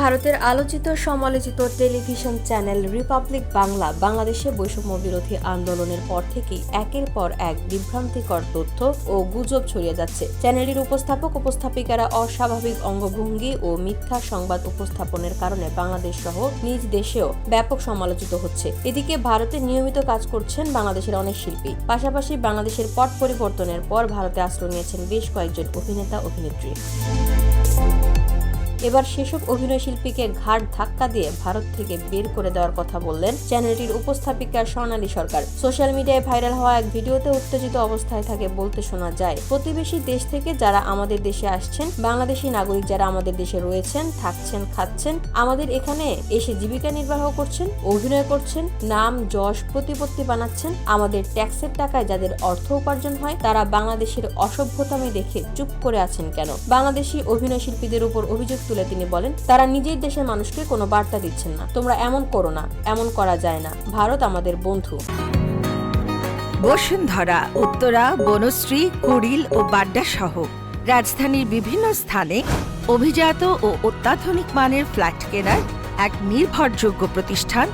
ভারতের আলোচিত সমালোচিত টেলিভিশন চ্যানেল রিপাবলিক বাংলা বাংলাদেশে বৈষম্য বিরোধী আন্দোলনের পর থেকেই একের পর এক বিভ্রান্তিকর তথ্য ও গুজব ছড়িয়ে যাচ্ছে। চ্যানেলটির উপস্থাপিকারা অস্বাভাবিক অঙ্গভঙ্গি ও মিথ্যা সংবাদ উপস্থাপনের কারণে বাংলাদেশ সহ নিজ দেশেও ব্যাপক সমালোচিত হচ্ছে। এদিকে ভারতে নিয়মিত কাজ করছেন বাংলাদেশের অনেক শিল্পী। পাশাপাশি বাংলাদেশের পট পরিবর্তনের পর ভারতে আশ্রয় নিয়েছেন বেশ কয়েকজন অভিনেতা অভিনেত্রী। এবার সেসব অভিনয় শিল্পীকে ঘাড় ধাক্কা দিয়ে ভারত থেকে বের করে দেওয়ার কথা বললেন চ্যানেলটির উপস্থাপিকা স্বর্ণালী সরকার। সোশ্যাল মিডিয়ায় ভাইরাল হওয়া এক ভিডিওতে উত্তেজিত অবস্থায় থাকে বলতে শোনা যায়, প্রতিবেশী দেশ থেকে যারা আমাদের দেশে আসছেন, বাংলাদেশি নাগরিক যারা আমাদের দেশে রয়েছেন, থাকছেন, খাচ্ছেন, আমাদের এখানে এসে জীবিকা নির্বাহ করছেন, অভিনয় করছেন, নাম যশ প্রতিপত্তি বানাচ্ছেন, আমাদের ট্যাক্সের টাকায় যাদের অর্থ উপার্জন হয়, তারা বাংলাদেশের অসভ্যতামি দেখে চুপ করে আছেন কেন? বাংলাদেশি অভিনয় শিল্পীদের উপর অভিযোগ তুলে তিনি বলেন, তারা নিজের দেশের মানুষকে কোনো বার্তা দিচ্ছেন না। তোমরা এমন করো না, এমন করা যায় না। ভারত আমাদের বন্ধু। বসুন্ধরা, উত্তরা, বনশ্রী, কুড়িল ও বাড্ডা সহ রাজধানীর বিভিন্ন স্থানে অভিজাত ও অত্যাধুনিক মানের ফ্ল্যাট কেনার এক নির্ভরযোগ্য প্রতিষ্ঠান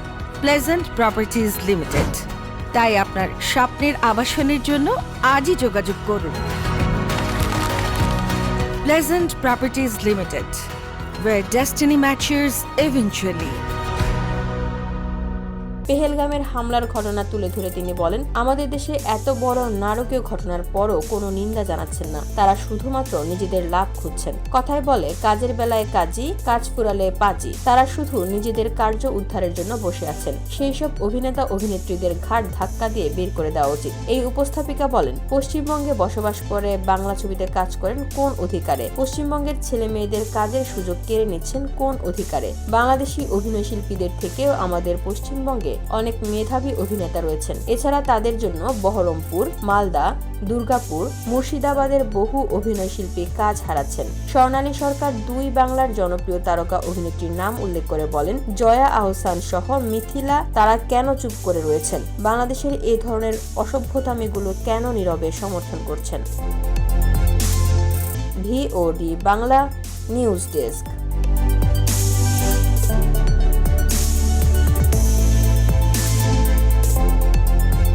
প্লেজেন্ট প্রপার্টিজ লিমিটেড। তাই আপনার স্বপ্নের আবাসনের জন্য আজই যোগাযোগ করুন। Pleasant Properties Limited, where destiny matches eventually. পেহেলগামের হামলার ঘটনা তুলে ধরে তিনি বলেন, আমাদের দেশে এত বড় নারকীয় ঘটনার পরও কোনো নিন্দা জানাচ্ছেন না। তারা শুধুমাত্র নিজেদের লাভ খুঁজছেন। কথায় বলে, কাজের বেলায় কাজী, কাজ ফুরালে পাজি। তারা শুধু নিজেদের কার্য উদ্ধারের জন্য বসে আছেন। সেই সব অভিনেতা অভিনেত্রীদের ঘাড় ধাক্কা দিয়ে বের করে দেওয়া উচিত। এই উপস্থাপিকা বলেন, পশ্চিমবঙ্গে বসবাস করে বাংলা ছবিতে কাজ করেন কোন অধিকারে? পশ্চিমবঙ্গের ছেলে মেয়েদের কাজের সুযোগ কেড়ে নিচ্ছেন কোন অধিকারে? বাংলাদেশি অভিনয় শিল্পীদের থেকেও আমাদের পশ্চিমবঙ্গে অনেক মেধাবী অভিনেতা রয়েছেন। এছাড়া তাদের জন্য বহরমপুর, মালদা, দুর্গাপুর, মুর্শিদাবাদের বহু অভিনয় শিল্পী কাজ হারাচ্ছেন। স্বর্ণালী সরকার দুই বাংলার জনপ্রিয় তারকা অভিনেত্রীর নাম উল্লেখ করে বলেন, জয়া আহসান সহ মিথিলা, তারা কেন চুপ করে রয়েছেন? বাংলাদেশের এই ধরনের অসভ্যতামিগুলো কেন নীরবে সমর্থন করছেন? VOD Bangla news desk.